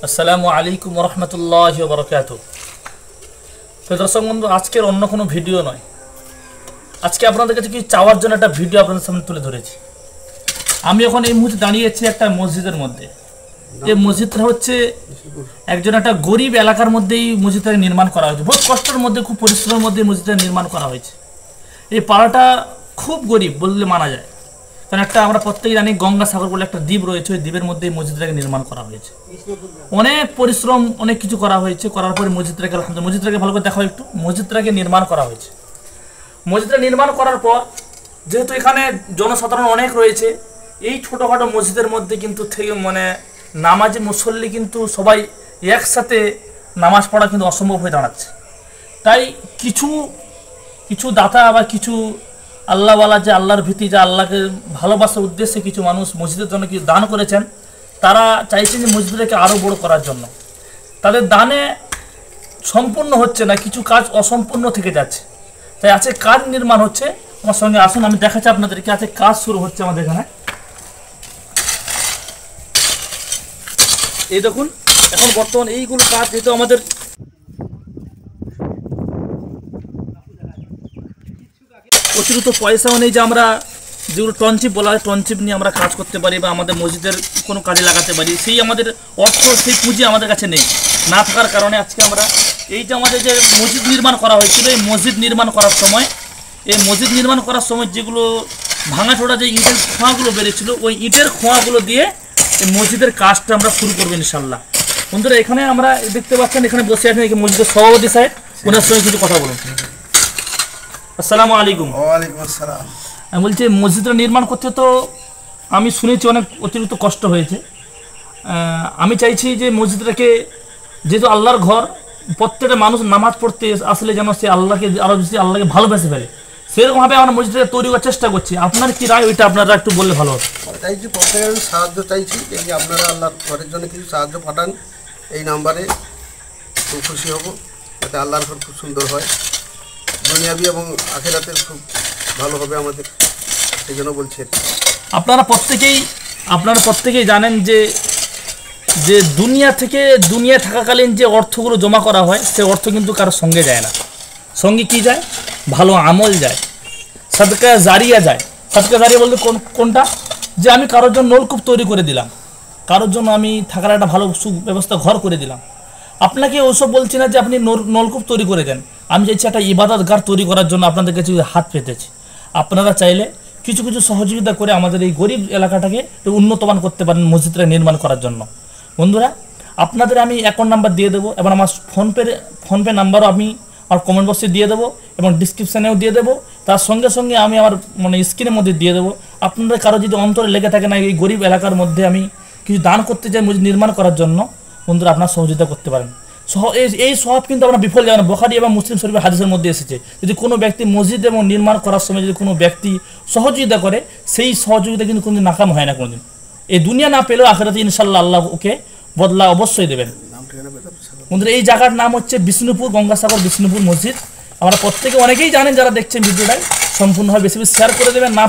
আসসালামু আলাইকুম ওয়া রাহমাতুল্লাহি ওয়া বারাকাতুহু। দর্শক বন্ধু, আজকের অন্য কোনো ভিডিও নয়, আজকে আপনাদের কাছে কি চাওয়ার জন্য একটা ভিডিও আপনাদের সামনে তুলে ধরেছি। আমি এখন এই মুহূর্তে দাঁড়িয়ে আছি একটা মসজিদের মধ্যে। এই মসজিদটা হচ্ছে একজন একটা গরিব এলাকার মধ্যেই মসজিদটা নির্মাণ করা হয়েছে। বহুত কষ্টের মধ্যে, খুব পরিশ্রমের মধ্যে মসজিদটা নির্মাণ করা হয়েছে। এই পাড়াটা খুব গরিব বললে মানা যায়, কারণ একটা আমরা প্রত্যেকে জানি গঙ্গাসাগর বলে একটা দ্বীপ রয়েছে, ওই দ্বীপের মধ্যে মসজিদটাকে নির্মাণ করা হয়েছে। অনেক পরিশ্রম, অনেক কিছু করা হয়েছে। করার পরে মসজিদটাকে ভালো করে দেখো একটু, মসজিদটাকে নির্মাণ করা হয়েছে। মসজিদটা নির্মাণ করার পর যেহেতু এখানে জনসাধারণ অনেক রয়েছে, এই ছোটোখাটো মসজিদের মধ্যে কিন্তু নামাজি মুসল্লি কিন্তু সবাই একসাথে নামাজ পড়া কিন্তু অসম্ভব হয়ে দাঁড়াচ্ছে। তাই কিছু কিছু দাতা বা কিছু আল্লাহওয়ালা, যে আল্লাহর ভীতি, যে আল্লাহকে ভালোবাসার উদ্দেশ্যে কিছু মানুষ মসজিদের জন্য কিছু দান করেছেন। তারা চাইছেন যে মসজিদটাকে আরও বড় করার জন্য। তাদের দানে সম্পূর্ণ হচ্ছে না, কিছু কাজ অসম্পূর্ণ থেকে যাচ্ছে। তাই আছে কাজ নির্মাণ হচ্ছে। আমার সঙ্গে আসুন, আমি দেখাচ্ছি আপনাদেরকে। আছে কাজ শুরু হচ্ছে আমাদের এখানে। এই দেখুন, এখন বর্তমান এইগুলো কাজ, যেহেতু আমাদের অতিরিক্ত পয়সাও নেই যে আমরা যেগুলো টনচিপ বলা হয়, টনচিপ নিয়ে আমরা কাজ করতে পারি বা আমাদের মসজিদের কোনো কাজে লাগাতে পারি, সেই আমাদের অর্থ, সেই পুঁজি আমাদের কাছে নেই। না থাকার কারণে আজকে আমরা এই যে আমাদের যে মসজিদ নির্মাণ করা হয়েছিল, এই মসজিদ নির্মাণ করার সময় যেগুলো ভাঙাচোড়া যে ইটের খোঁয়াগুলো বেরিয়েছিল, ওই ইটের খোঁয়াগুলো দিয়ে এই মসজিদের কাজটা আমরা শুরু করবো ইনশাল্লাহ। বন্ধুরা, এখানে আমরা দেখতে পাচ্ছেন, এখানে বসে আছেন মসজিদের সভাপতি সাহেব। ওনার সঙ্গে কিছু কথা বলুন। আসসালামু আলাইকুম। ওয়ালাইকুম আসসালাম। আমি বলছি, মসজিদটা নির্মাণ করতে তো আমি শুনেছি অনেক অতিরিক্ত কষ্ট হয়েছে। আমি চাইছি যে মসজিদটাকে, যেহেতু আল্লাহর ঘর, প্রত্যেকটা মানুষ নামাজ পড়তে আসলে যেন সে আল্লাহকে আরও বেশি আল্লাহকে ভালোবেসে ফেলে, সেরকমভাবে আমরা মসজিদটাকে তৈরি করার চেষ্টা করছি। আপনার কি রায়, ওইটা আপনারা একটু বললে ভালো হবে। চাইছি প্রত্যেকের সাহায্য চাইছি, এই আপনারা আল্লাহর ঘরের জন্য কিছু সাহায্য পাঠান এই নাম্বারে, খুব খুশি হব। যাতে আল্লাহর ঘর খুব সুন্দর হয়, দুনিয়াবি এবং আখিরাতের খুব ভালো হবে আমাদের, সেই জন্য বলছি। আপনারা প্রত্যেকেই জানেন যে দুনিয়া থাকাকালীন যে অর্থগুলো জমা করা হয়, সে অর্থ কিন্তু কারোর সঙ্গে যায় না। সঙ্গে কি যায়? ভালো আমল যায়, সাদকা জারিয়া যায়। সাদকা জারিয়া বলতে কোনটা? যে আমি কারোর জন্য নলকূপ তৈরি করে দিলাম, কারোর জন্য আমি থাকার একটা ভালো সুব্যবস্থা ঘর করে দিলাম। আপনাকে ওসব বলছি না যে আপনি নলকূপ তৈরি করে দেন। আমি চাইছি একটা ইবাদতগাহ তৈরি করার জন্য আপনাদের কাছে হাত পেতেছি। আপনারা চাইলে কিছু কিছু সহযোগিতা করে আমাদের এই গরিব এলাকাটাকে উন্নতমান করতে পারেন মসজিদটা নির্মাণ করার জন্য। বন্ধুরা, আপনাদের আমি অ্যাকাউন্ট নাম্বার দিয়ে দেবো, এবং আমার ফোনপে নাম্বারও আমি আমার কমেন্ট বক্সে দিয়ে দেবো এবং ডিসক্রিপশানেও দিয়ে দেবো। তার সঙ্গে সঙ্গে আমি আমার স্ক্রিনের মধ্যে দিয়ে দেবো। আপনাদের কারো যদি অন্তরে লেগে থাকে না, এই গরিব এলাকার মধ্যে আমি কিছু দান করতে চাই মসজিদ নির্মাণ করার জন্য, বন্ধুরা আপনারা সহযোগিতা করতে পারেন। এই সব কিন্তু আমরা বিফল যাবে না। বুখারী এবং মুসলিম শরীফের হাদিসের মধ্যে এসেছে, যদি কোনো ব্যক্তি মসজিদ এবং নির্মাণ করার সময় যদি কোনো ব্যক্তি সহযোগিতা করে, সেই সহযোগিতা কিন্তু কোনোদিন নাকাম হয় না। কোনোদিন এই দুনিয়া না পেলেও আখিরাতে ইনশাল্লাহ আল্লাহ ওকে বদলা অবশ্যই দেবেন। বন্ধুরা, এই জায়গার নাম হচ্ছে বিষ্ণুপুর, গঙ্গাসাগর বিষ্ণুপুর মসজিদ। আমরা প্রত্যেকে অনেকেই জানেন, যারা দেখছেন ভিডিওটাই সম্পূর্ণভাবে বেশি বেশি শেয়ার করে দেবেন। না